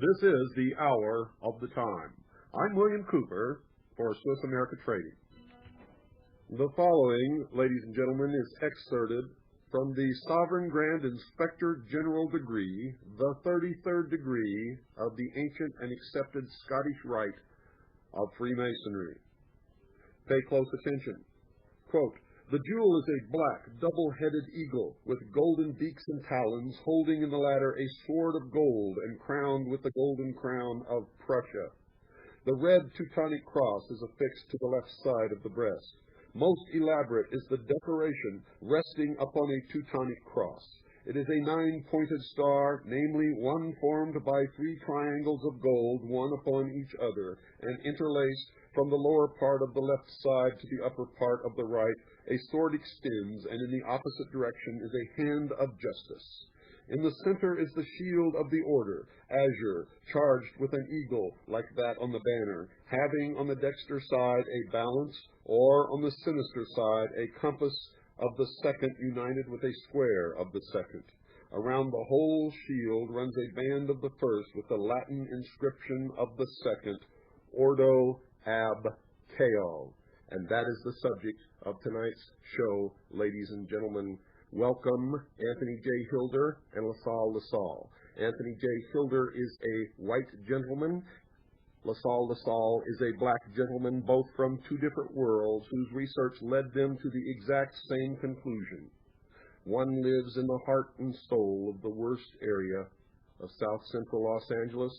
This is the Hour of the Time. I'm William Cooper for Swiss America Trading. The following, ladies and gentlemen, is excerpted from the Sovereign Grand Inspector General degree, the 33rd degree of the ancient and accepted Scottish rite of Freemasonry. Pay close attention. Quote, "The jewel is a black, double-headed eagle with golden beaks and talons, holding in the latter a sword of gold and crowned with the golden crown of Prussia. The red Teutonic cross is affixed to the left side of the breast. Most elaborate is the decoration resting upon a Teutonic cross. It is a 9-pointed star, namely one formed by 3 triangles of gold, one upon each other, and interlaced from the lower part of the left side to the upper part of the right. A sword extends, and in the opposite direction is a hand of justice. In the center is the shield of the order, azure, charged with an eagle like that on the banner, having on the dexter side a balance, or on the sinister side a compass of the second united with a square of the second. Around the whole shield runs a band of the first with the Latin inscription of the second, Ordo ab Chao." And that is the subject of tonight's show, ladies and gentlemen. Welcome, Anthony J. Hilder and LaSalle. Anthony J. Hilder is a white gentleman. LaSalle is a black gentleman, both from 2 different worlds, whose research led them to the exact same conclusion. One lives in the heart and soul of the worst area of South Central Los Angeles.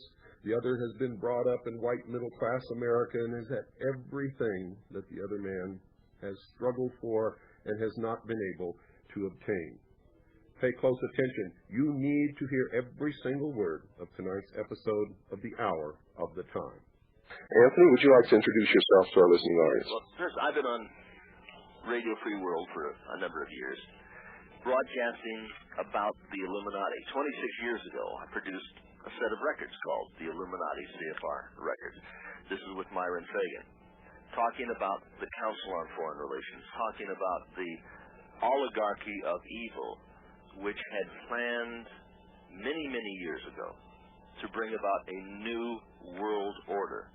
The other has been brought up in white middle-class America and has had everything that the other man has struggled for and has not been able to obtain. Pay close attention. You need to hear every single word of tonight's episode of The Hour of the Time. Anthony, would you like to introduce yourself to our listening audience? Well, first, I've been on Radio Free World for a number of years, broadcasting about the Illuminati. 26 years ago, I produced a set of records called the Illuminati CFR records. This is with Myron Fagan, talking about the Council on Foreign Relations, talking about the oligarchy of evil, which had planned many, many years ago to bring about a new world order.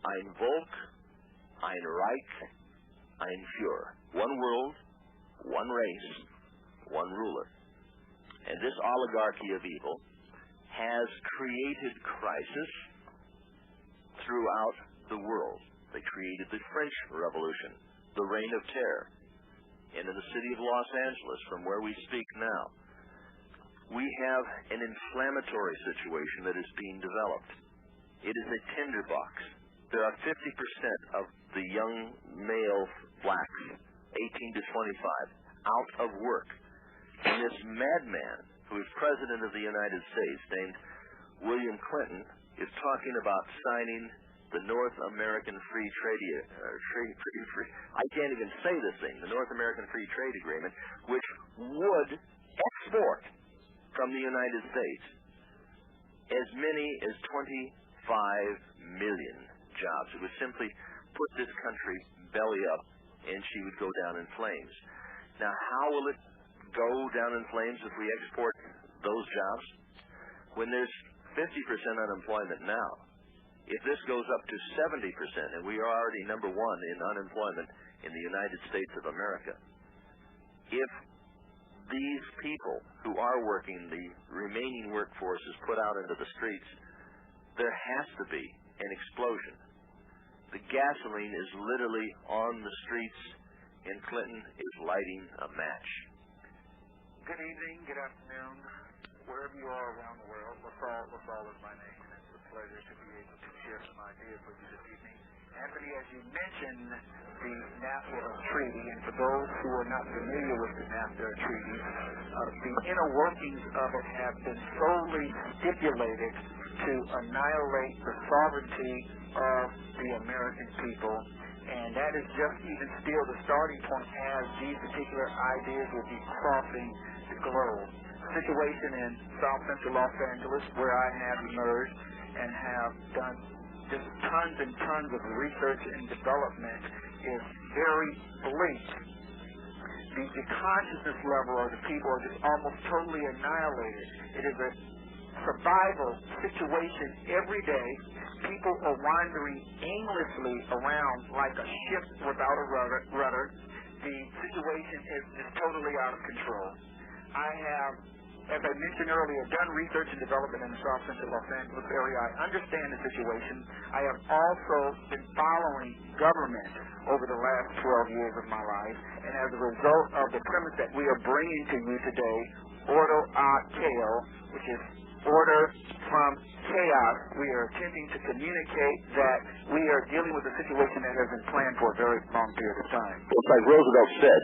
Ein Volk, ein Reich, ein Führer. One world, one race, one ruler. And this oligarchy of evil has created crisis throughout the world. They created the French Revolution, the Reign of Terror. And in the city of Los Angeles, from where we speak now, we have an inflammatory situation that is being developed. It is a tinderbox. There are 50% of the young male blacks, 18 to 25, out of work. And this madman, who is president of the United States, named William Clinton, is talking about signing the North American Free Trade, I can't even say this thing, the North American Free Trade Agreement, which would export from the United States as many as 25 million jobs. It would simply put this country belly up, and she would go down in flames. Now, how will it go down in flames if we export those jobs? When there's 50% unemployment now, if this goes up to 70%, and we are already number 1 in unemployment in the United States of America, if these people who are working, the remaining workforce, is put out into the streets, there has to be an explosion. The gasoline is literally on the streets, and Clinton is lighting a match. Good evening, good afternoon, wherever you are around the world. LaSalle is my name, and it's a pleasure to be able to share some ideas with you this evening. Anthony, as you mentioned, the NAFTA Treaty, and for those who are not familiar with the NAFTA Treaty, the inner workings of it have been solely stipulated to annihilate the sovereignty of the American people, and that is just even still the starting point as these particular ideas will be crossing the globe. The situation in South Central Los Angeles, where I have emerged and have done just tons and tons of research and development, is very bleak. The consciousness level of the people are just almost totally annihilated. It is a survival situation every day. People are wandering aimlessly around like a ship without a rudder. The situation is totally out of control. I have, as I mentioned earlier, done research and development in the South Central Los Angeles area. I understand the situation. I have also been following government over the last 12 years of my life, and as a result of the premise that we are bringing to you today, Ordo ad Chao, which is order from chaos, we are attempting to communicate that we are dealing with a situation that has been planned for a very long period of time. Well, it's like Roosevelt said,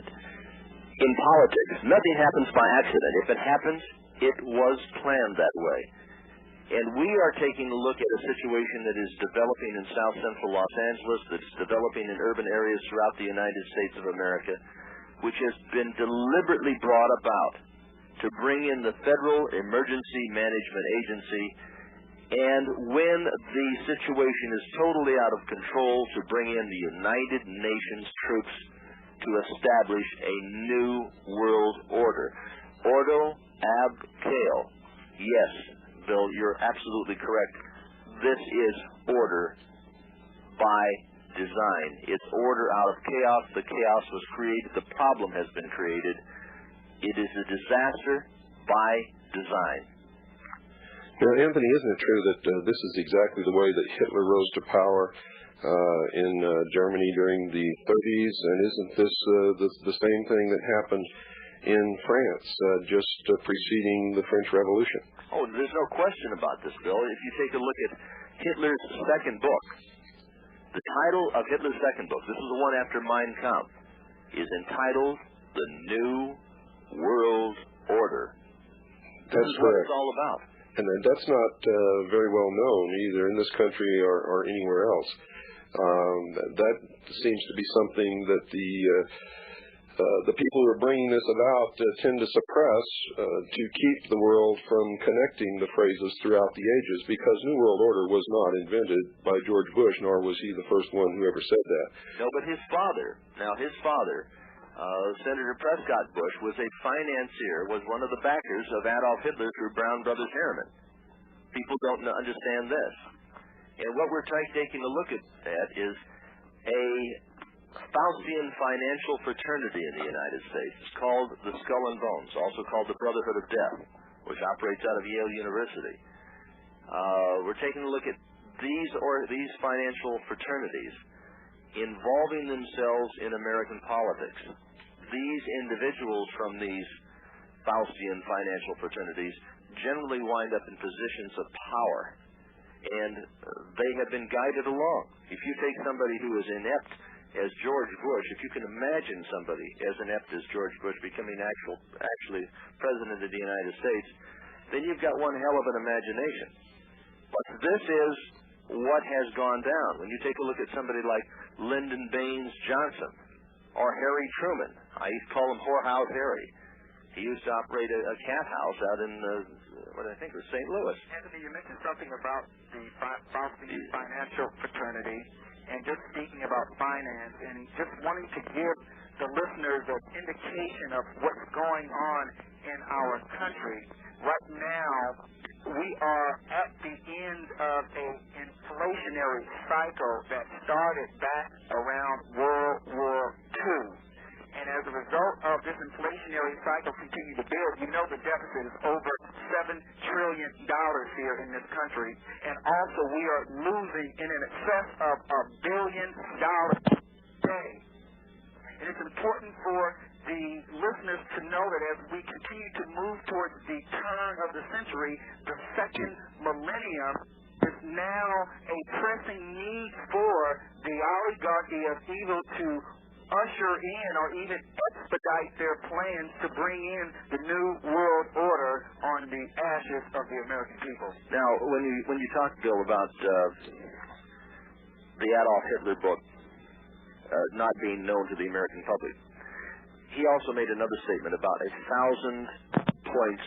in politics, nothing happens by accident. If it happens, it was planned that way. And we are taking a look at a situation that is developing in South Central Los Angeles, that's developing in urban areas throughout the United States of America, which has been deliberately brought about to bring in the Federal Emergency Management Agency, and when the situation is totally out of control, to bring in the United Nations troops to establish a new world order. Ordo ab Chao. Yes, Bill, you're absolutely correct. This is order by design. It's order out of chaos. The chaos was created. The problem has been created. It is a disaster by design. Anthony, isn't it true that this is exactly the way that Hitler rose to power in Germany during the 30s? And isn't this the same thing that happened in France just preceding the French Revolution? Oh, there's no question about this, Bill. If you take a look at Hitler's second book, the title of Hitler's second book, this is the one after Mein Kampf, is entitled The New World Order. This is what it's all about. And that's not very well known either in this country or anywhere else. That seems to be something that the people who are bringing this about tend to suppress to keep the world from connecting the phrases throughout the ages, because New World Order was not invented by George Bush, nor was he the first one who ever said that. No, but his father, Senator Prescott Bush, was a financier, was one of the backers of Adolf Hitler through Brown Brothers Harriman. People don't understand this. And what we're taking a look at is a Faustian financial fraternity in the United States. It's called the Skull and Bones, also called the Brotherhood of Death, which operates out of Yale University. We're taking a look at these financial fraternities involving themselves in American politics. These individuals from these Faustian financial fraternities generally wind up in positions of power, and they have been guided along. If you take somebody who is inept as George Bush, if you can imagine somebody as inept as George Bush becoming actually president of the United States, then you've got one hell of an imagination. But this is what has gone down. When you take a look at somebody like Lyndon Baines Johnson or Harry Truman, I used to call him Whorehouse Harry. He used to operate a cat house out in, what I think was St. Louis. Anthony, you mentioned something about the Faustian financial fraternity, and just speaking about finance, and just wanting to give the listeners an indication of what's going on in our country. Right now, we are at the end of an inflationary cycle that started back around World War II. And as a result of this inflationary cycle continue to build, you know the deficit is over $7 trillion here in this country. And also we are losing in excess of $1 billion a day. And it's important for the listeners to know that as we continue to move towards the turn of the century, the second millennium is now a pressing need for the oligarchy of evil to usher in or even expedite their plans to bring in the new world order on the ashes of the American people. Now, when you talk, Bill, about the Adolf Hitler book not being known to the American public, he also made another statement about 1,000 points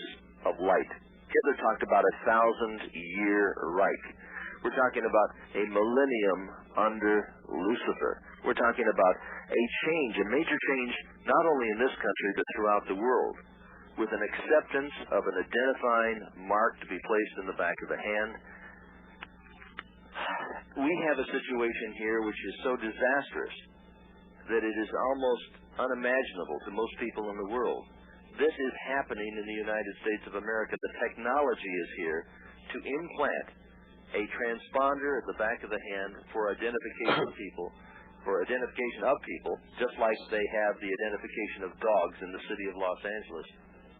of light. Hitler talked about 1,000-year Reich. We're talking about a millennium under Lucifer. We're talking about a change, a major change, not only in this country, but throughout the world. with an acceptance of an identifying mark to be placed in the back of the hand. We have a situation here which is so disastrous that it is almost unimaginable to most people in the world. This is happening in the United States of America. The technology is here to implant a transponder at the back of the hand for identification of people, just like they have the identification of dogs in the city of Los Angeles.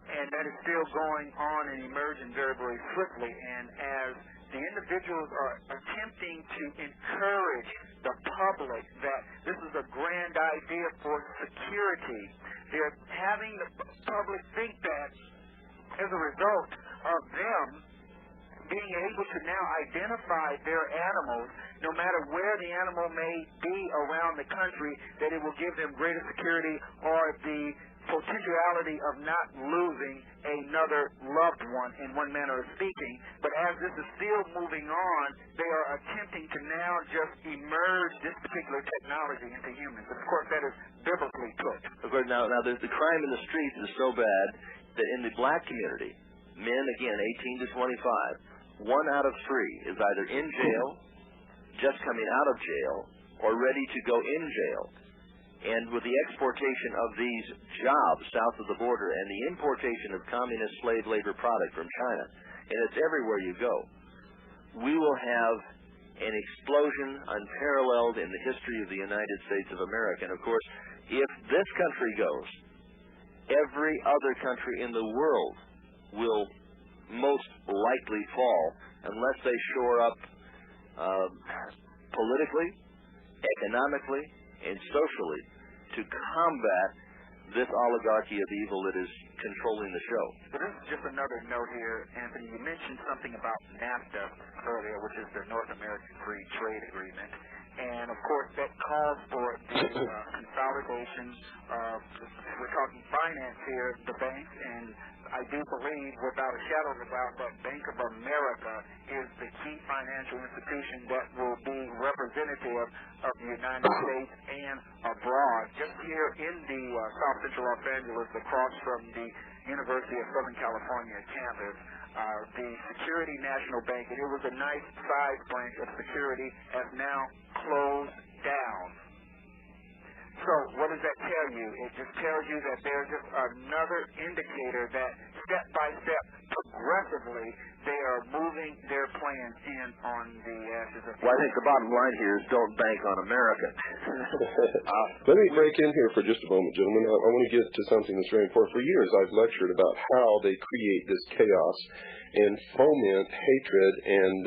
And that is still going on and emerging very, very swiftly. And as the individuals are attempting to encourage the public that this is a grand idea for security, they're having the public think that as a result of them being able to now identify their animals, no matter where the animal may be around the country, that it will give them greater security or the potentiality of not losing another loved one, in one manner of speaking. But as this is still moving on, they are attempting to now just emerge this particular technology into humans. Of course, that is biblically put. Of course, now the crime in the streets is so bad that in the black community, men, again, 18 to 25, 1 out of 3 is either in jail, just coming out of jail, or ready to go in jail. And with the exportation of these jobs south of the border and the importation of communist slave labor product from China, and it's everywhere you go, we will have an explosion unparalleled in the history of the United States of America. And of course, if this country goes, every other country in the world will most likely fall unless they shore up politically, economically, and socially to combat this oligarchy of evil that is controlling the show. So this is just another note here, Anthony. You mentioned something about NAFTA earlier, which is the North American Free Trade Agreement. And, of course, that calls for the consolidation of, we're talking finance here, the banks, and I do believe, without a shadow of a doubt, that Bank of America is the key financial institution that will be representative of the United States and abroad. Just here in the South Central Los Angeles, across from the University of Southern California campus, the Security National Bank, and it was a nice size branch of security, has now closed down. So what does that tell you? It just tells you that there's just another indicator that step by step, progressively, they are moving their plans in on the ashes of... Well, I think the bottom line here is don't bank on America. Let me break in here for just a moment, gentlemen. I want to get to something that's very important. For years, I've lectured about how they create this chaos and foment hatred and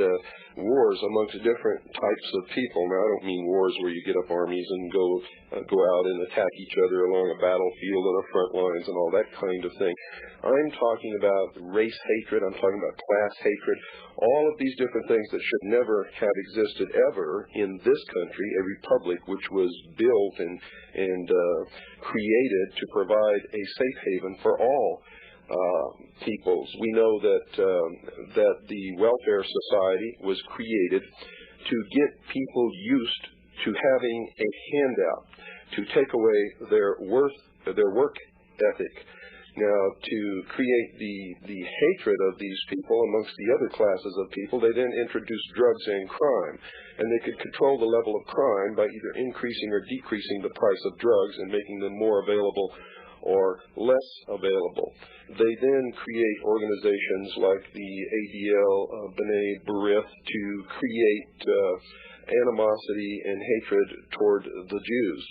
wars amongst different types of people. Now, I don't mean wars where you get up armies and go out and attack each other along a battlefield and the front lines and all that kind of thing. I'm talking about race hatred. I'm talking about class hatred. All of these different things that should never have existed ever in this country, a republic which was built and created to provide a safe haven for all peoples. We know that the welfare society was created to get people used to having a handout, to take away their work ethic. Now, to create the hatred of these people amongst the other classes of people, they then introduced drugs and crime. And they could control the level of crime by either increasing or decreasing the price of drugs and making them more available or less available. They then create organizations like the ADL, B'nai B'rith, to create animosity and hatred toward the Jews.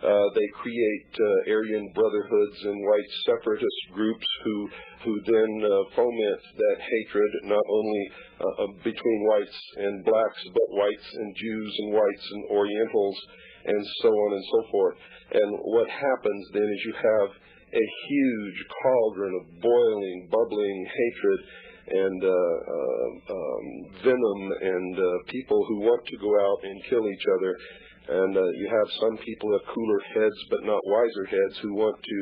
They create Aryan brotherhoods and white separatist groups who then foment that hatred not only between whites and blacks, but whites and Jews and whites and Orientals and so on and so forth. And what happens then is you have a huge cauldron of boiling, bubbling hatred and venom and people who want to go out and kill each other. And you have some people with cooler heads but not wiser heads who want to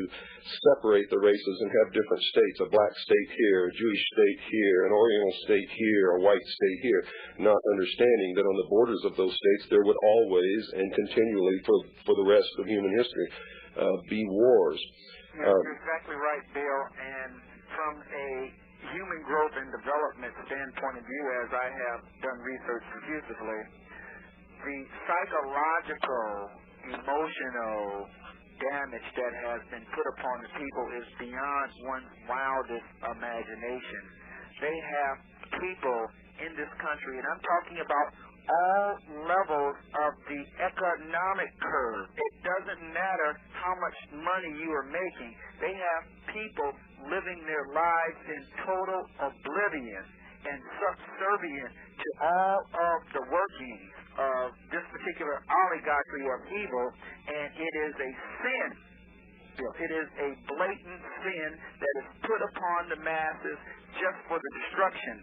separate the races and have different states, a black state here, a Jewish state here, an Oriental state here, a white state here, not understanding that on the borders of those states there would always and continually for the rest of human history be wars. You're exactly right, Bill. And from a human growth and development standpoint of view, as I have done research profusively, the psychological, emotional damage that has been put upon the people is beyond one's wildest imagination. They have people in this country, and I'm talking about all levels of the economic curve. It doesn't matter how much money you are making. They have people living their lives in total oblivion and subservient to all of the workings of this particular oligarchy of evil, and it is a sin. It is a blatant sin that is put upon the masses just for the destruction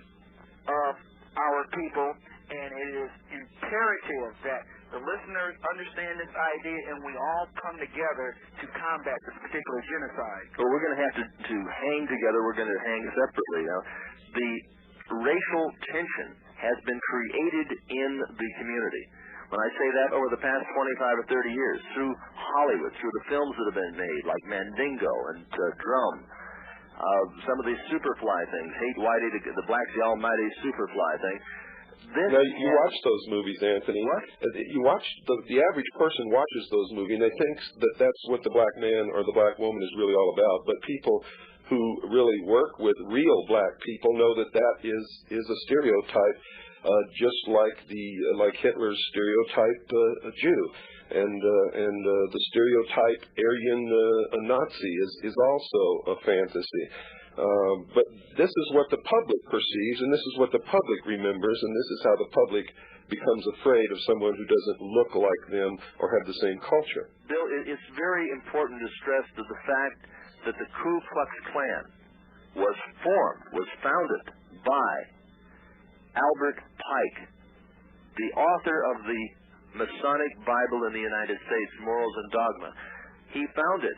of our people, and it is imperative that the listeners understand this idea and we all come together to combat this particular genocide. Well, we're going to have to hang together. We're going to hang separately. Now, the racial tension has been created in the community. When I say that, over the past 25 or 30 years, through Hollywood, through the films that have been made, like Mandingo and Drum, some of these Superfly things, Hate Whitey, the Black's the Almighty Superfly thing. Now, you watch those movies, Anthony. What? You watch, the average person watches those movies, and they think that that's what the black man or the black woman is really all about. But people who really work with real black people know that that is a stereotype, just like Hitler's stereotype Jew, and the stereotype Aryan Nazi is also a fantasy. But this is what the public perceives, and this is what the public remembers, and this is how the public becomes afraid of someone who doesn't look like them or have the same culture. Bill, it's very important to stress that the fact that the Ku Klux Klan was founded by Albert Pike, the author of the Masonic Bible in the United States, Morals and Dogma. He founded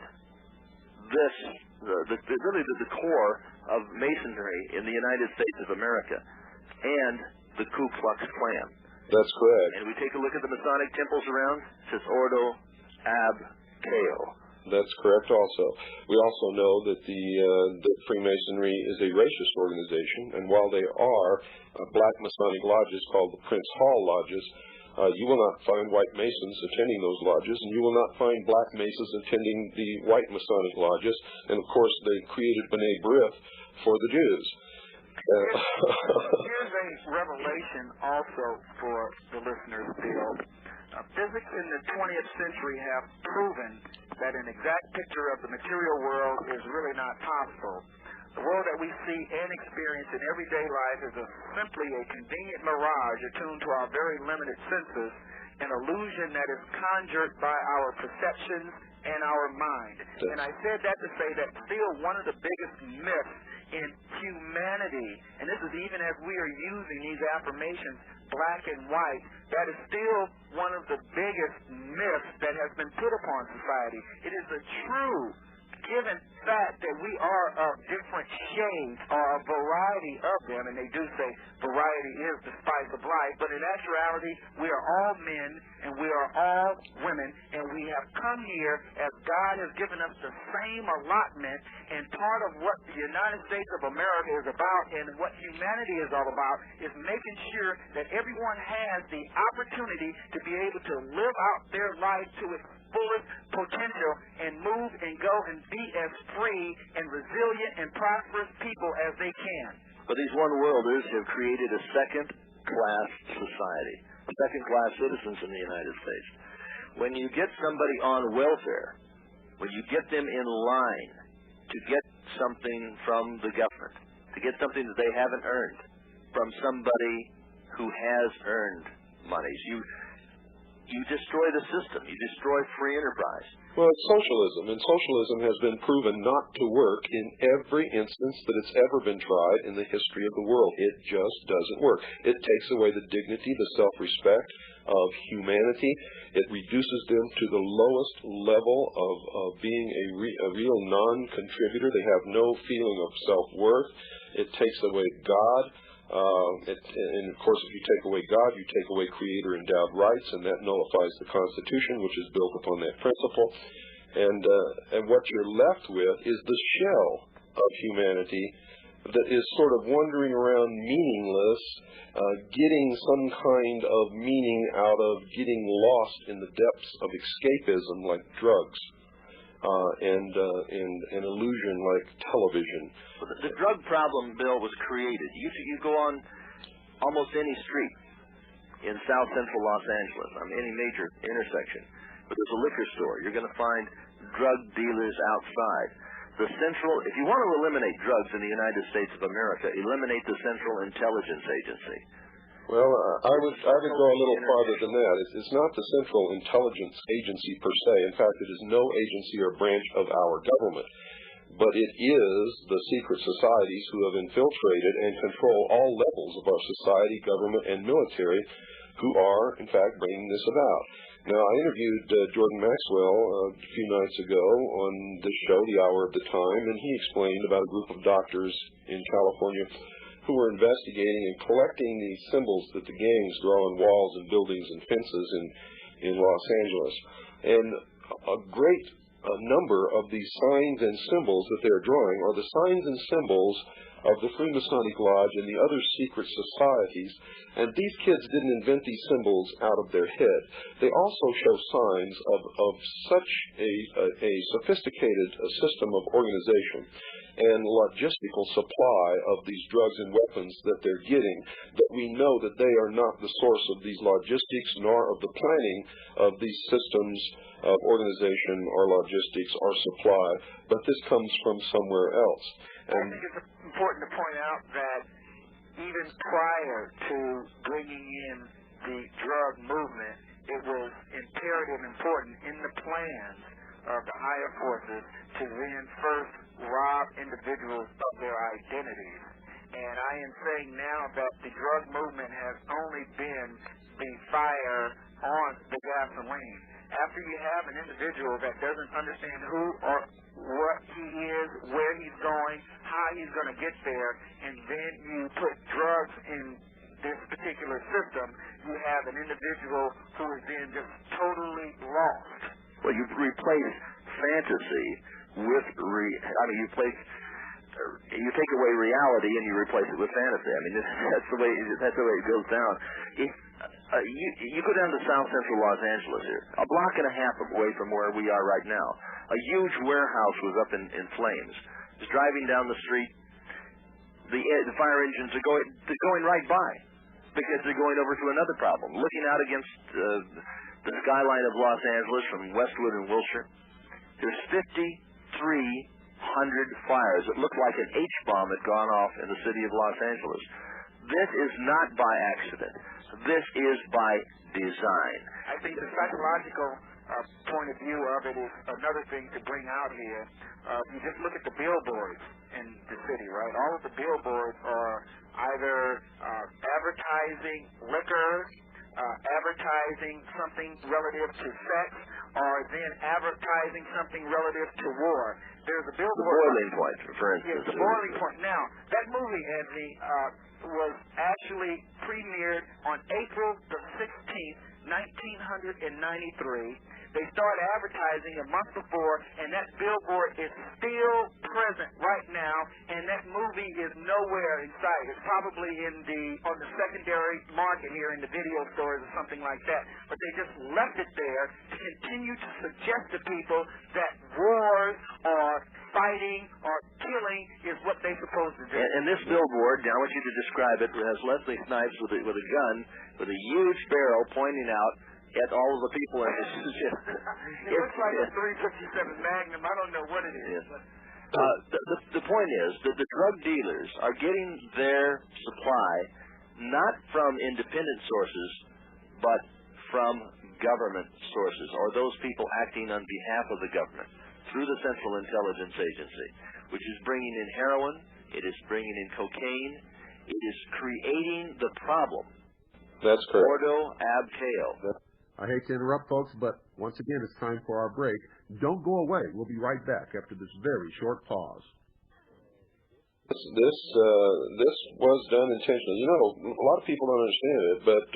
this, really the core of Masonry in the United States of America, and the Ku Klux Klan. That's correct. And we take a look at the Masonic temples around. It says Ordo Ab Chao. That's correct also. We also know that that Freemasonry is a racist organization, and while they are black Masonic lodges called the Prince Hall Lodges, you will not find white Masons attending those lodges, and you will not find black Masons attending the white Masonic lodges. And, of course, they created B'nai B'rith for the Jews. Here's a revelation also for the listeners, Bill. Physics in the 20th century have proven that an exact picture of the material world is really not possible. The world that we see and experience in everyday life is simply a convenient mirage attuned to our very limited senses, an illusion that is conjured by our perceptions and our mind. And I said that to say that still one of the biggest myths in humanity, and this is even as we are using these affirmations, black and white, that is still one of the biggest myths that has been put upon society. It is a true given fact that we are of different shades or a variety of them, and they do say variety is the spice of life, but in actuality we are all men and we are all women, and we have come here as God has given us the same allotment, and part of what the United States of America is about and what humanity is all about is making sure that everyone has the opportunity to be able to live out their life to its fullest potential and move and go and be as free and resilient and prosperous people as they can. But these one-worlders have created a second-class society, second-class citizens in the United States. When you get somebody on welfare, when you get them in line to get something from the government, to get something that they haven't earned from somebody who has earned monies, you destroy the system. You destroy free enterprise. Well, it's socialism, and socialism has been proven not to work in every instance that it's ever been tried in the history of the world. It just doesn't work. It takes away the dignity, the self-respect of humanity. It reduces them to the lowest level of being a real non-contributor. They have no feeling of self-worth. It takes away God. And of course, if you take away God, you take away creator-endowed rights, and that nullifies the Constitution, which is built upon that principle. And what you're left with is the shell of humanity that is sort of wandering around meaningless, getting some kind of meaning out of getting lost in the depths of escapism like drugs and an illusion like television. Well, the drug problem, Bill, was created. You go on almost any street in South Central Los Angeles, on any major intersection, but there's a liquor store. You're going to find drug dealers outside. If you want to eliminate drugs in the United States of America, eliminate the Central Intelligence Agency. Well, I would go a little farther than that. It's not the Central Intelligence Agency per se. In fact, it is no agency or branch of our government. But it is the secret societies who have infiltrated and control all levels of our society, government, and military, who are, in fact, bringing this about. Now, I interviewed Jordan Maxwell a few nights ago on this show, The Hour of the Time, and he explained about a group of doctors in California who were investigating and collecting these symbols that the gangs draw on walls and buildings and fences in Los Angeles. And a great number of these signs and symbols that they're drawing are the signs and symbols of the Freemasonic Lodge and the other secret societies. And these kids didn't invent these symbols out of their head. They also show signs of such a sophisticated system of organization and logistical supply of these drugs and weapons that they're getting, that we know that they are not the source of these logistics nor of the planning of these systems of organization or logistics or supply, but this comes from somewhere else. And I think it's important to point out that even prior to bringing in the drug movement, it was imperative and important in the plans of the higher forces to then first rob individuals of their identities. And I am saying now that the drug movement has only been the fire on the gasoline. After you have an individual that doesn't understand who or what he is, where he's going, how he's going to get there, and then you put drugs in this particular system, you have an individual who is then just totally lost. Well, you replace fantasy with you take away reality and you replace it with fantasy. I mean, that's the way it goes down. You go down to South Central Los Angeles here, a block and a half away from where we are right now. A huge warehouse was up in flames. Just driving down the street, the fire engines are going right by because they're going over to another problem. Looking out against the skyline of Los Angeles from Westwood and Wilshire, there's 5,300 fires. It looked like an H-bomb had gone off in the city of Los Angeles. This is not by accident. This is by design. I think the psychological point of view of it is another thing to bring out here. You just look at the billboards in the city, right? All of the billboards are either advertising liquor, advertising something relative to sex, or then advertising something relative to war. There's a billboard. The Boiling Point, for instance. Yes, the Boiling Point. Now, that movie, Anthony, was actually premiered on April the 16th, 1993. They started advertising a month before, and that billboard is still present right now, and that movie is nowhere in sight. It's probably on the secondary market here in the video stores or something like that. But they just left it there to continue to suggest to people that wars or fighting or killing is what they're supposed to do. And this billboard, now I want you to describe it, has Leslie Snipes with a gun with a huge barrel pointing out at all of the people in this. It looks like a .357 Magnum. I don't know what it is. The point is that the drug dealers are getting their supply not from independent sources, but from government sources, or those people acting on behalf of the government through the Central Intelligence Agency, which is bringing in heroin, it is bringing in cocaine, it is creating the problem. That's correct. Ordo ab Chao. I hate to interrupt, folks, but once again, it's time for our break. Don't go away. We'll be right back after this very short pause. This was done intentionally. You know, a lot of people don't understand it, but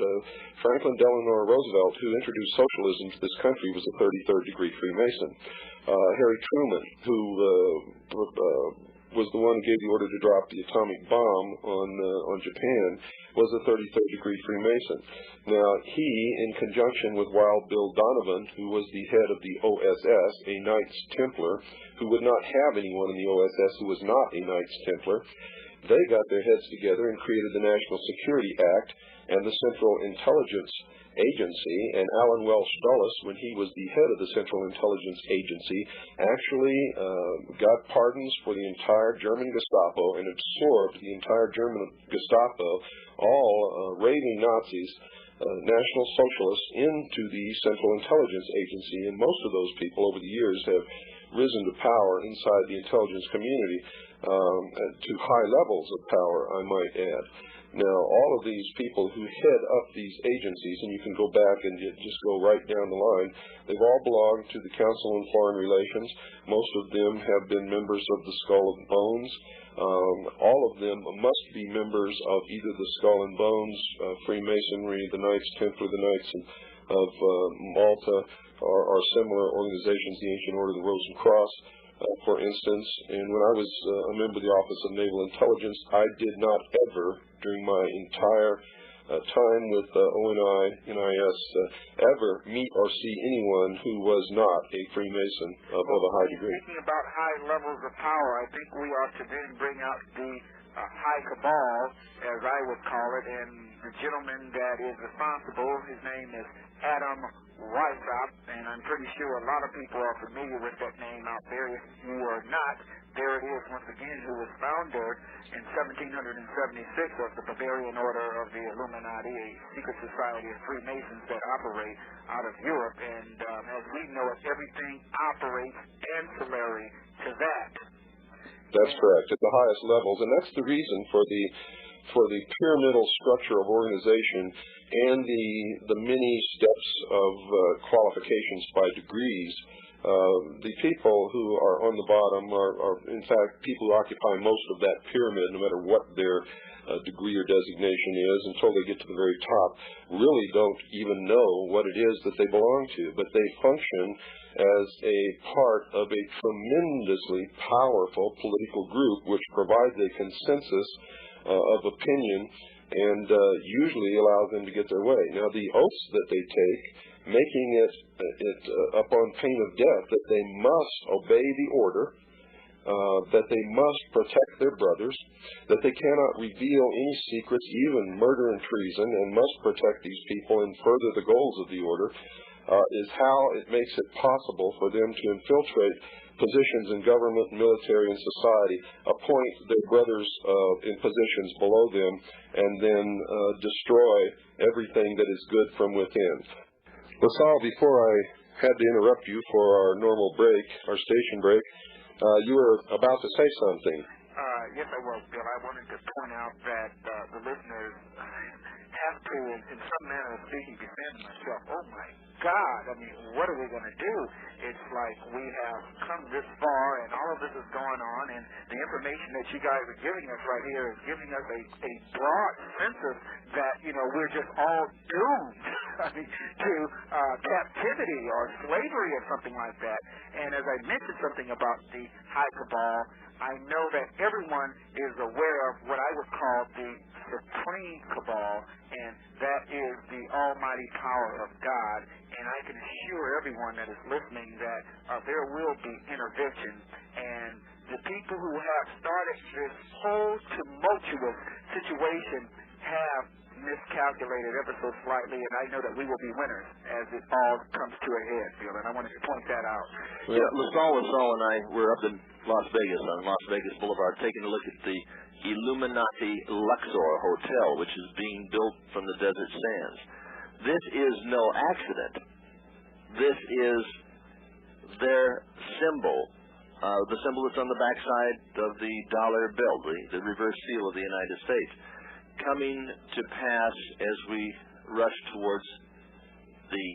Franklin Delano Roosevelt, who introduced socialism to this country, was a 33rd degree Freemason. Harry Truman, who was the one who gave the order to drop the atomic bomb on Japan, was a 33rd degree Freemason. Now, he, in conjunction with Wild Bill Donovan, who was the head of the OSS, a Knights Templar, who would not have anyone in the OSS who was not a Knights Templar, they got their heads together and created the National Security Act and the Central Intelligence Agency, and Alan Welsh Dulles, when he was the head of the Central Intelligence Agency, actually got pardons for the entire German Gestapo and absorbed the entire German Gestapo, all raving Nazis, National Socialists, into the Central Intelligence Agency, and most of those people over the years have risen to power inside the intelligence community, to high levels of power, I might add. Now, all of these people who head up these agencies, and you can go back and just go right down the line, they've all belonged to the Council on Foreign Relations. Most of them have been members of the Skull and Bones. All of them must be members of either the Skull and Bones, Freemasonry, the Knights Templar, the Knights of Malta, or similar organizations, the Ancient Order of the Rose and Cross, for instance. And when I was a member of the Office of Naval Intelligence, I did not ever, during my entire time with ONI, NIS, ever meet or see anyone who was not a Freemason of a high degree. Speaking about high levels of power, I think we ought to then bring out the high cabal, as I would call it, and the gentleman that is responsible, his name is Adam Weishaupt, and I'm pretty sure a lot of people are familiar with that name out there. If you are not, there it is once again, who was founder in 1776 of the Bavarian Order of the Illuminati, a secret society of Freemasons that operate out of Europe, and as we know it, everything operates ancillary to that. That's correct, at the highest levels, and that's the reason for the pyramidal structure of organization and the many steps of qualifications by degrees. The people who are on the bottom are in fact people who occupy most of that pyramid, no matter what their degree or designation is, until they get to the very top, really don't even know what it is that they belong to, but they function as a part of a tremendously powerful political group which provides a consensus of opinion and usually allows them to get their way. Now, the oaths that they take, making it upon pain of death that they must obey the order, that they must protect their brothers, that they cannot reveal any secrets, even murder and treason, and must protect these people and further the goals of the order, is how it makes it possible for them to infiltrate positions in government, military, and society, appoint their brothers in positions below them, and then destroy everything that is good from within. LaSalle, before I had to interrupt you for our normal break, our station break, you were about to say something. Yes, I was, Bill. I wanted to point out that the listeners have to, in some manner of speaking, be saying to myself, oh my God, I mean, what are we going to do? It's like we have come this far and all of this is going on, and the information that you guys are giving us right here is giving us a broad sense of that, you know, we're just all doomed to captivity or slavery or something like that. And as I mentioned something about the high cabal, I know that everyone is aware of what I would call the supreme cabal, and that is the almighty power of God. And I can assure everyone that is listening that there will be intervention. And the people who have started this whole tumultuous situation have miscalculated ever so slightly, and I know that we will be winners as it all comes to a head, Phil, and I wanted to point that out. Yeah, LaSalle and I were up in Las Vegas, on Las Vegas Boulevard, taking a look at the Illuminati Luxor Hotel, which is being built from the desert sands. This is no accident. This is their symbol, the symbol that's on the backside of the dollar bill, the reverse seal of the United States, coming to pass as we rush towards the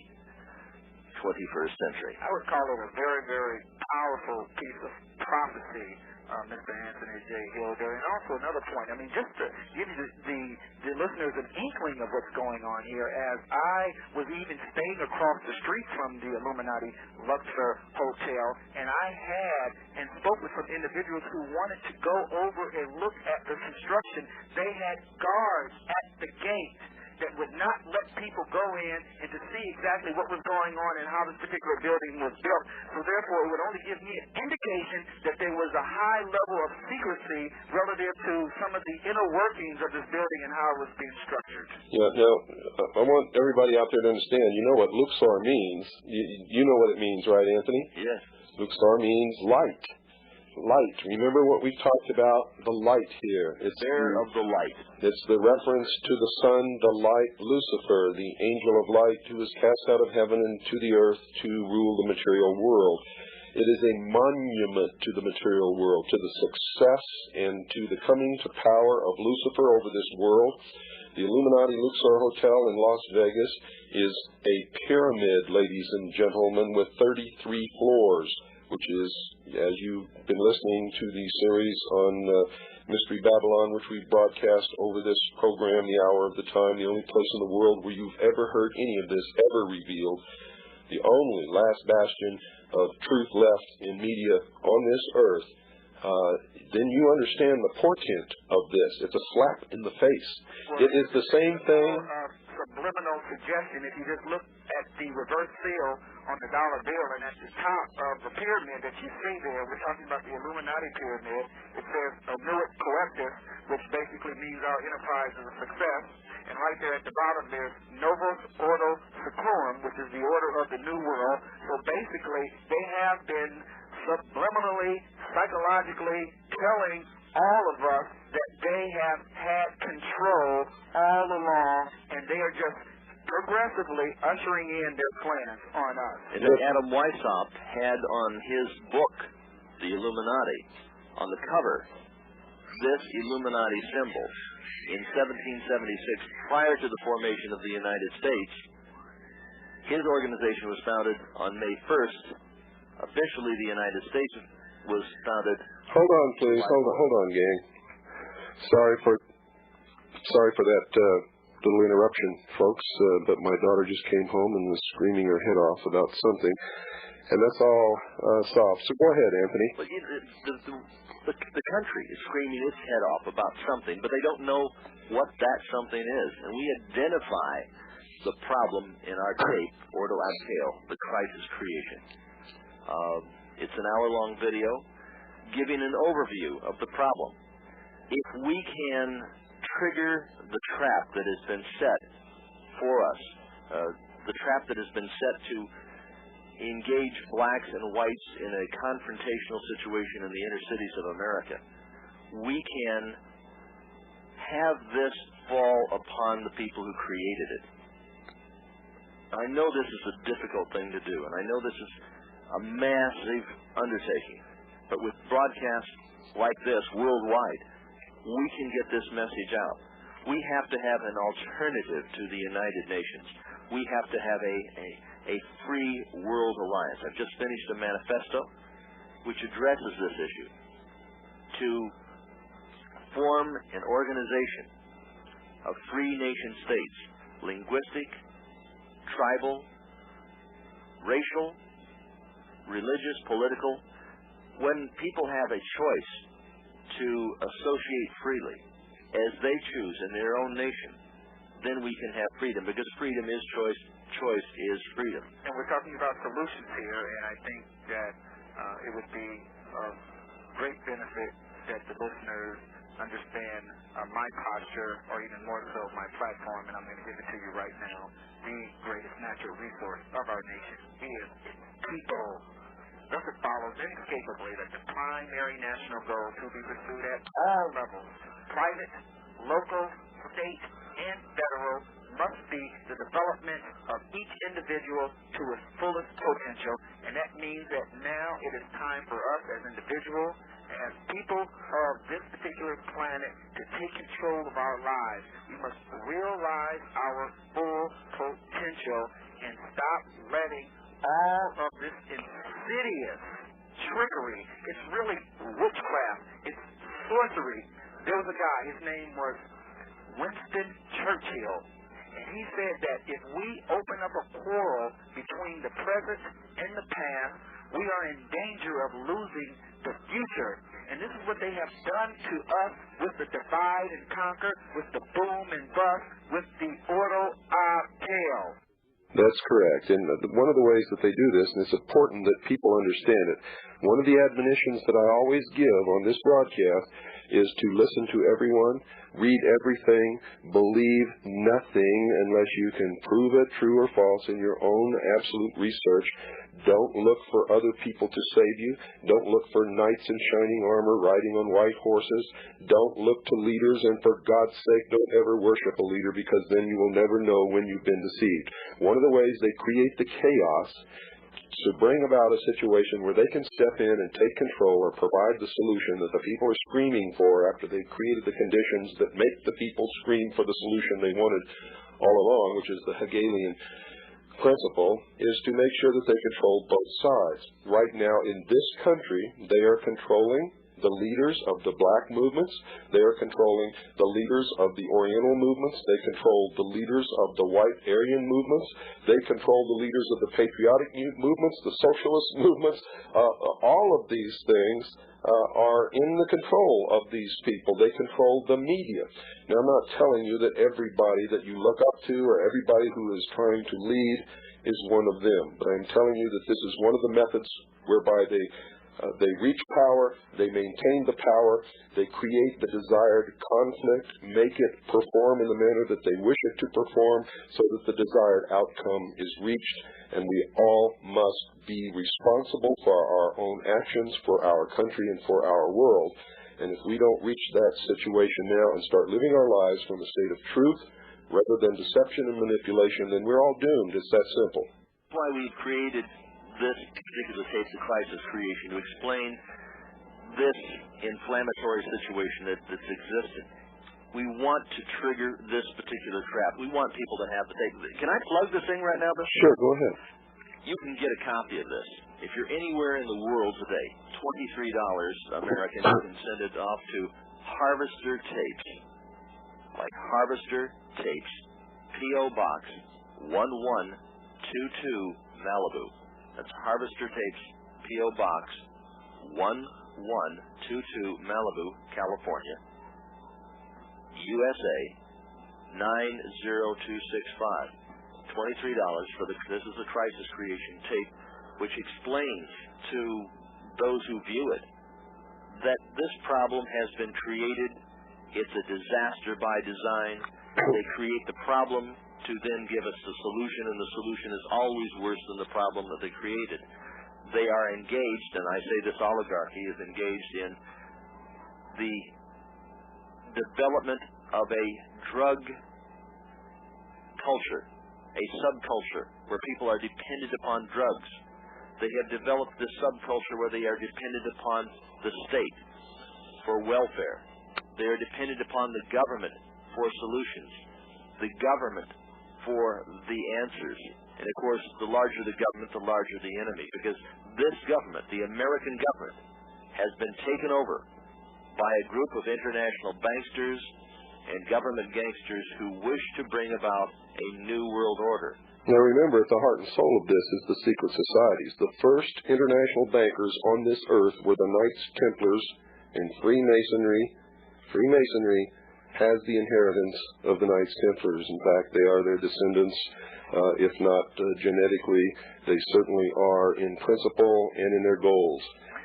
21st century. I would call it a very, very powerful piece of prophecy Mr. Anthony J. Hilder. And also another point, I mean, just to give you the listeners an inkling of what's going on here, as I was even staying across the street from the Illuminati Luxor Hotel, and I had and spoke with some individuals who wanted to go over and look at the construction. They had guards at the gate that would not let people go in and to see exactly what was going on and how this particular building was built. So therefore, it would only give me an indication that there was a high level of secrecy relative to some of the inner workings of this building and how it was being structured. Yeah, now, I want everybody out there to understand, you know what Luxor means. You know what it means, right, Anthony? Yes. Luxor means light. Light. Remember what we talked about, the light here. It's There of the light. It's the reference to the sun, the light, Lucifer, the angel of light who was cast out of heaven into the earth to rule the material world. It is a monument to the material world, to the success and to the coming to power of Lucifer over this world. The Illuminati Luxor Hotel in Las Vegas is a pyramid, ladies and gentlemen, with 33 floors, which is, as you've been listening to the series on Mystery Babylon, which we broadcast over this program, The Hour of the Time, the only place in the world where you've ever heard any of this ever revealed, the only last bastion of truth left in media on this earth, then you understand the portent of this. It's a slap in the face. Well, it is the same thing. Subliminal suggestion, if you just look at the reverse seal on the dollar bill and at the top of the pyramid that you see there, we're talking about the Illuminati pyramid, it says Amulet Collective, which basically means our enterprise is a success. And right there at the bottom there's Novus Ordo Seclorum, which is the order of the New World. So basically they have been subliminally, psychologically telling all of us that they have had control all along, and they are just progressively ushering in their plans on us. And Adam Weishaupt had on his book, The Illuminati, on the cover, this Illuminati symbol. In 1776, prior to the formation of the United States, his organization was founded on May 1st. Officially, the United States was founded. Hold on, please. Hold on, gang. Sorry for that little interruption, folks. But my daughter just came home and was screaming her head off about something, and that's all soft. So go ahead, Anthony. But the country is screaming its head off about something, but they don't know what that something is. And we identify the problem in our tape, Ordo Abtale, the crisis creation. It's an hour-long video giving an overview of the problem. If we can trigger the trap that has been set for us, the trap that has been set to engage blacks and whites in a confrontational situation in the inner cities of America, we can have this fall upon the people who created it. I know this is a difficult thing to do, and I know this is a massive undertaking, but with broadcasts like this worldwide, we can get this message out. We have to have an alternative to the United Nations. We have to have a free world alliance. I've just finished a manifesto which addresses this issue, to form an organization of free nation states, linguistic, tribal, racial, religious, political. When people have a choice to associate freely as they choose in their own nation, then we can have freedom, because freedom is choice, choice is freedom. And we're talking about solutions here, and I think that it would be of great benefit that the listeners understand my posture, or even more so my platform, and I'm going to give it to you right now. The greatest natural resource of our nation is people. Thus it follows inescapably that the primary national goal to be pursued at all levels, private, local, state, and federal, must be the development of each individual to its fullest potential. And that means that now it is time for us as individuals, as people of this particular planet, to take control of our lives. We must realize our full potential and stop letting all of this insidious trickery. It's really witchcraft. It's sorcery. There was a guy, his name was Winston Churchill, and he said that if we open up a quarrel between the present and the past, we are in danger of losing the future. And this is what they have done to us with the divide and conquer, with the boom and bust, with the Ordo Chao. That's correct. And one of the ways that they do this, and it's important that people understand it, one of the admonitions that I always give on this broadcast is to listen to everyone, read everything, believe nothing unless you can prove it true or false in your own absolute research. Don't look for other people to save you. Don't look for knights in shining armor riding on white horses. Don't look to leaders, and for God's sake, don't ever worship a leader, because then you will never know when you've been deceived. One of the ways they create the chaos to bring about a situation where they can step in and take control or provide the solution that the people are screaming for after they've created the conditions that make the people scream for the solution they wanted all along, which is the Hegelian principle, is to make sure that they control both sides. Right now in this country, they are controlling the leaders of the black movements. They are controlling the leaders of the Oriental movements. They control the leaders of the white Aryan movements. They control the leaders of the patriotic movements, the socialist movements. All of these things are in the control of these people. They control the media. Now, I'm not telling you that everybody that you look up to or everybody who is trying to lead is one of them, but I'm telling you that this is one of the methods whereby they reach power, they maintain the power, they create the desired conflict, make it perform in the manner that they wish it to perform so that the desired outcome is reached, and we all must be responsible for our own actions, for our country, and for our world. And if we don't reach that situation now and start living our lives from a state of truth rather than deception and manipulation, then we're all doomed. It's that simple. That's why we've created this particular tape, the crisis creation, to explain this inflammatory situation that's existed. We want to trigger this particular trap. We want people to have the tape. Can I plug this thing right now, Bill? Sure, go ahead. You can get a copy of this. If you're anywhere in the world today, $23 American, you can send it off to Harvester Tapes, like Harvester Tapes, P.O. Box 1122, Malibu. That's Harvester Tapes, P.O. Box 1122, Malibu, California, USA 90265. $23 for this is a crisis creation tape, which explains to those who view it that this problem has been created. It's a disaster by design. They create the problem to then give us the solution, and the solution is always worse than the problem that they created. They are engaged, and I say this oligarchy is engaged in the development of a drug culture, a subculture where people are dependent upon drugs. They have developed this subculture where they are dependent upon the state for welfare. They are dependent upon the government for solutions, the government for the answers. And of course, the larger the government, the larger the enemy, because this government, the American government, has been taken over by a group of international banksters and government gangsters who wish to bring about a new world order. Now remember, at the heart and soul of this is the secret societies. The first international bankers on this earth were the Knights Templars and Freemasonry. Freemasonry has the inheritance of the Knights Templars. In fact, they are their descendants. If not genetically, they certainly are in principle and in their goals.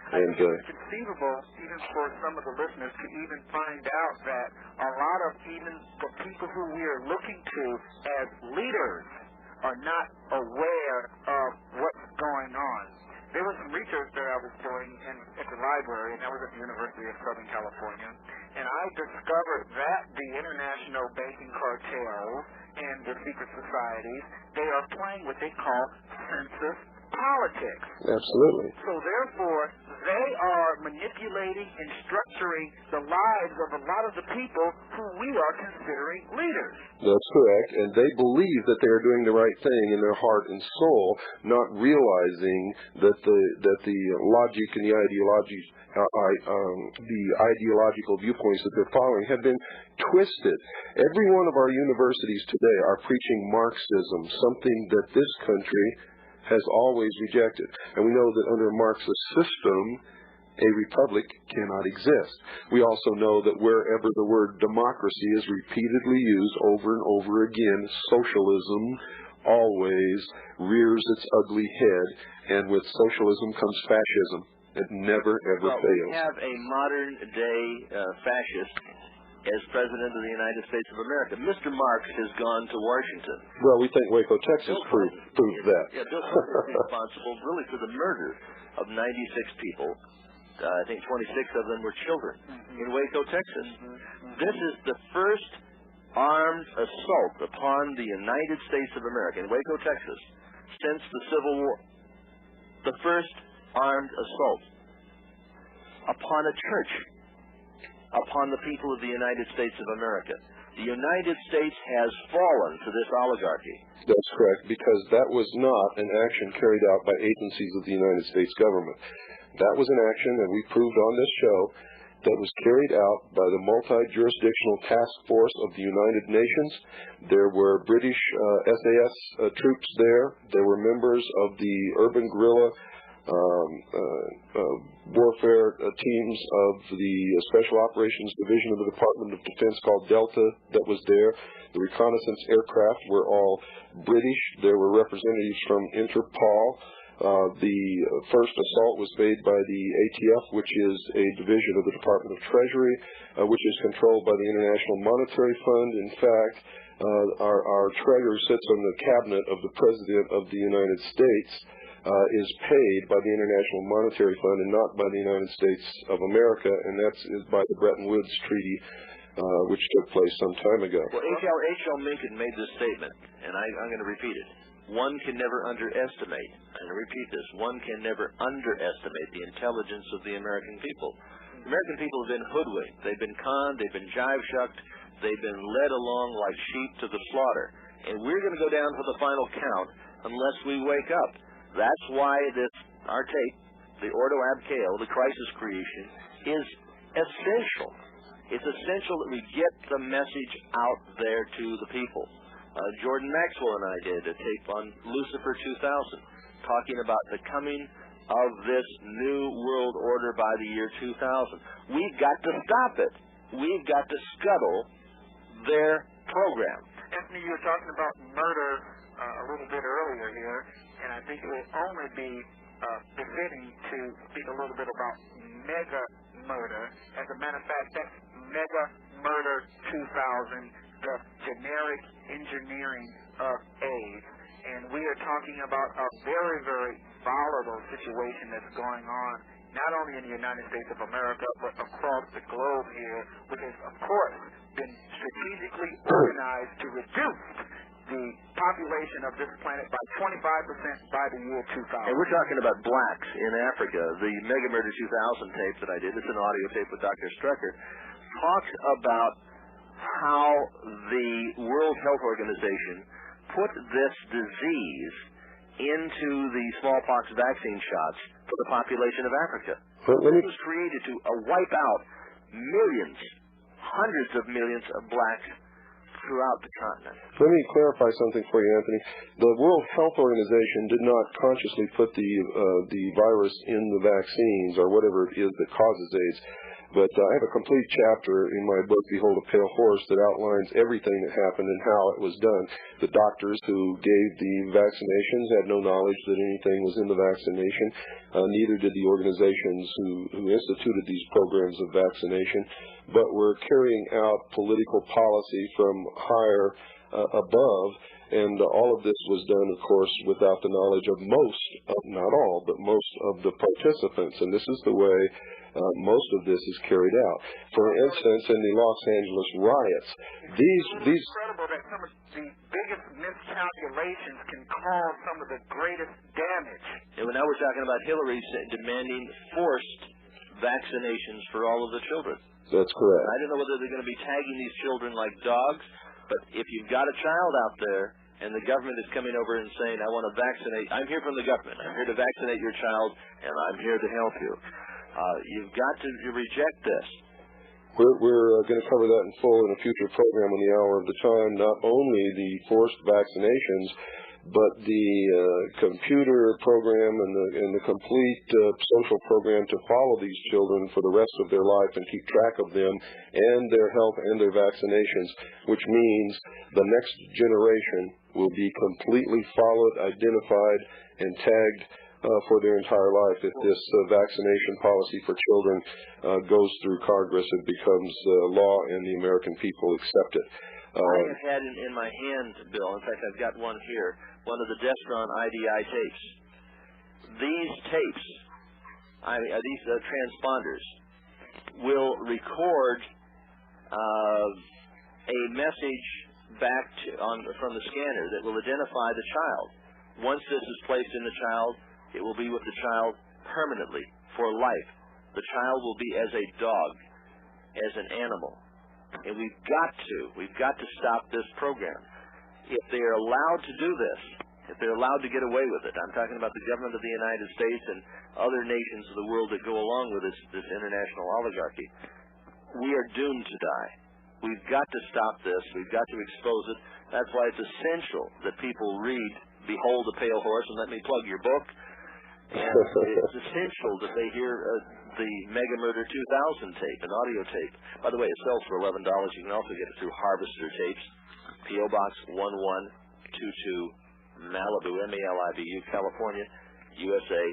And it's conceivable, even for some of the listeners, to even find out that a lot of even the people who we are looking to as leaders are not aware of what's going on. There was some research that I was doing at the library, and that was at the University of Southern California, and I discovered that the international banking cartels and the secret societies, they are playing what they call census politics. Absolutely. So therefore, they are manipulating and structuring the lives of a lot of the people who we are considering leaders. That's correct, and they believe that they are doing the right thing in their heart and soul, not realizing that the logic and the ideological viewpoints that they're following have been twisted. Every one of our universities today are preaching Marxism, something that this country has always rejected. And we know that under a Marxist system, a republic cannot exist. We also know that wherever the word democracy is repeatedly used over and over again, socialism always rears its ugly head, and with socialism comes fascism. It never, ever fails. We have a modern-day fascist as President of the United States of America. Mr. Marx has gone to Washington. Well, we think Waco, Texas proved that. Yeah, Bill Clinton is responsible really for the murder of 96 people. I think 26 of them were children in Waco, Texas. This is the first armed assault upon the United States of America in Waco, Texas, since the Civil War. The first armed assault upon a church, upon the people of the United States of America. The United States has fallen to this oligarchy. That's correct, because that was not an action carried out by agencies of the United States government. That was an action that we proved on this show that was carried out by the multi-jurisdictional task force of the United Nations. There were British SAS troops there. There were members of the urban guerrilla warfare teams of the Special Operations Division of the Department of Defense called Delta that was there. The reconnaissance aircraft were all British. There were representatives from Interpol. The first assault was made by the ATF, which is a division of the Department of Treasury, which is controlled by the International Monetary Fund. In fact, our treasurer sits on the cabinet of the President of the United States, is paid by the International Monetary Fund and not by the United States of America, and that's by the Bretton Woods Treaty, which took place some time ago. Well, H.L. Mencken made this statement, and I'm going to repeat it. One can never underestimate, and I repeat this, one can never underestimate the intelligence of the American people. The American people have been hoodwinked. They've been conned. They've been jive-shucked. They've been led along like sheep to the slaughter. And we're going to go down for the final count unless we wake up. That's why our tape, the Ordo Ab Chao, the crisis creation, is essential. It's essential that we get the message out there to the people. Jordan Maxwell and I did a tape on Lucifer 2000, talking about the coming of this new world order by the year 2000. We've got to stop it. We've got to scuttle their program. Anthony, you were talking about murder a little bit earlier here, and I think it would only be befitting to speak a little bit about mega murder. As a matter of fact, that's Mega Murder 2000, the generic engineering of AIDS. And we are talking about a very, very volatile situation that's going on, not only in the United States of America, but across the globe here, which has, of course, been strategically organized to reduce the population of this planet by 25% by the year 2000. And we're talking about blacks in Africa. The Mega Murder 2000 tape that I did, it's an audio tape with Dr. Strucker, talks about how the World Health Organization put this disease into the smallpox vaccine shots for the population of Africa. It was created to wipe out millions, hundreds of millions of blacks throughout the continent. Let me clarify something for you, Anthony. The World Health Organization did not consciously put the virus in the vaccines or whatever it is that causes AIDS. But I have a complete chapter in my book, Behold a Pale Horse, that outlines everything that happened and how it was done. The doctors who gave the vaccinations had no knowledge that anything was in the vaccination. Neither did the organizations who instituted these programs of vaccination, but were carrying out political policy from higher above. And all of this was done, of course, without the knowledge of most, not all, but most of the participants. And this is the way most of this is carried out. For instance, in the Los Angeles riots, these incredible that some of the biggest miscarriages calculations can cause some of the greatest damage. And now we're talking about Hillary demanding forced vaccinations for all of the children. That's correct. I don't know whether they're going to be tagging these children like dogs, but if you've got a child out there and the government is coming over and saying, I want to vaccinate, I'm here from the government, I'm here to vaccinate your child, and I'm here to help you. You've got to reject this. We're going to cover that in full in a future program on the Hour of the Time, not only the forced vaccinations, but the computer program and the complete social program to follow these children for the rest of their life and keep track of them and their health and their vaccinations, which means the next generation will be completely followed, identified, and tagged for their entire life. If this vaccination policy for children goes through Congress, it becomes law and the American people accept it. I have had in my hand, Bill, in fact I've got one here, one of the Destron IDI tapes. These tapes, these transponders, will record a message back from the scanner that will identify the child. Once this is placed in the child, it will be with the child permanently, for life. The child will be as a dog, as an animal. And we've got to stop this program. If they are allowed to do this, if they're allowed to get away with it, I'm talking about the government of the United States and other nations of the world that go along with this international oligarchy, we are doomed to die. We've got to stop this. We've got to expose it. That's why it's essential that people read Behold the Pale Horse, and let me plug your book. And it's essential that they hear the Mega Murder 2000 tape, an audio tape. By the way, it sells for $11. You can also get it through Harvester Tapes, P.O. Box 1122, Malibu, Malibu, California, USA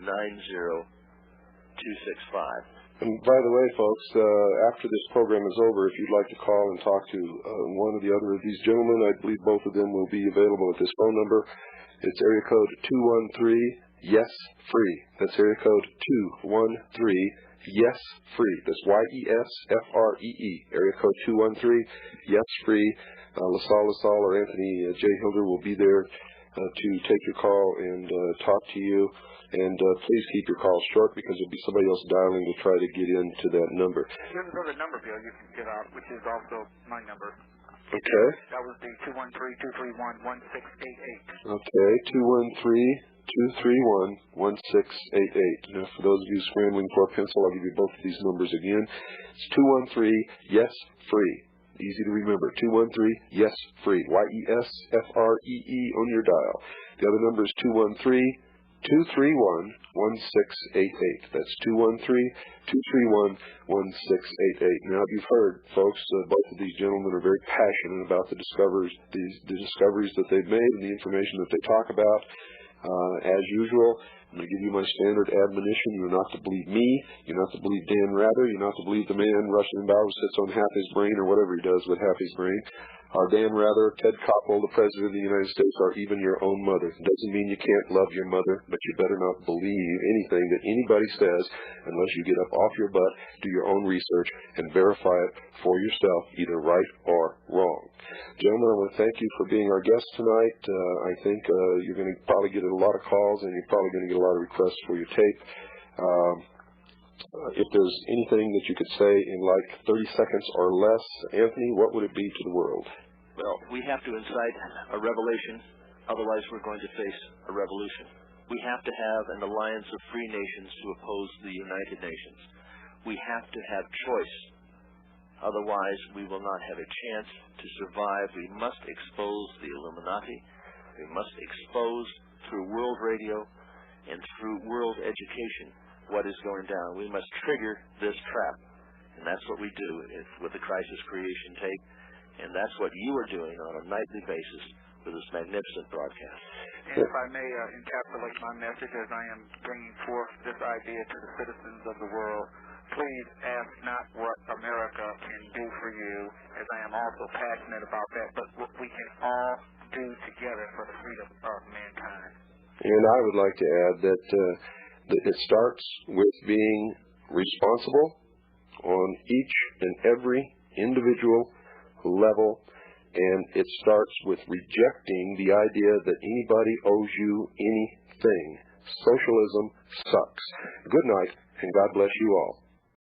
90265. And by the way, folks, after this program is over, if you'd like to call and talk to one or the other of these gentlemen, I believe both of them will be available at this phone number. It's area code 213-YES-FREE. That's area code 213-YES-FREE. That's YESFREE. Area code 213-YES-FREE. LaSalle or Anthony J. Hilder will be there to take your call and talk to you. And please keep your calls short because there'll be somebody else dialing to try to get into that number. Here's another number, Bill, you can get out, which is also my number. Okay. That was the 213-231-1688. Okay, 213-231-1688. Now, for those of you scrambling for a pencil, I'll give you both of these numbers again. It's 213-YES-FREE. Easy to remember. 213-YES-FREE. YESFREE on your dial. The other number is 213-231-1688. That's 213-231-1688. Now, you've heard, folks, both of these gentlemen are very passionate about the discoveries that they've made and the information that they talk about. As usual, I'm going to give you my standard admonition. You're not to believe me. You're not to believe Dan Rather. You're not to believe the man rushing about who sits on half his brain or whatever he does with half his brain. Or Dan Rather, Ted Koppel, the President of the United States, or even your own mother. It doesn't mean you can't love your mother, but you better not believe anything that anybody says unless you get up off your butt, do your own research, and verify it for yourself, either right or wrong. Gentlemen, I want to thank you for being our guest tonight. I think you're going to probably get a lot of calls, and you're probably going to get a lot of requests for your tape. If there's anything that you could say in like 30 seconds or less, Anthony, what would it be to the world? Well, we have to incite a revelation, otherwise we're going to face a revolution. We have to have an alliance of free nations to oppose the United Nations. We have to have choice, otherwise we will not have a chance to survive. We must expose the Illuminati. We must expose through world radio and through world education what is going down. We must trigger this trap, and that's what we do with the Crisis Creation tape. And that's what you are doing on a nightly basis with this magnificent broadcast. And if I may encapsulate my message as I am bringing forth this idea to the citizens of the world, please ask not what America can do for you, as I am also passionate about that, but what we can all do together for the freedom of mankind. And I would like to add that it starts with being responsible on each and every individual level and it starts with rejecting the idea that anybody owes you anything. Socialism sucks. Good night, and God bless you all.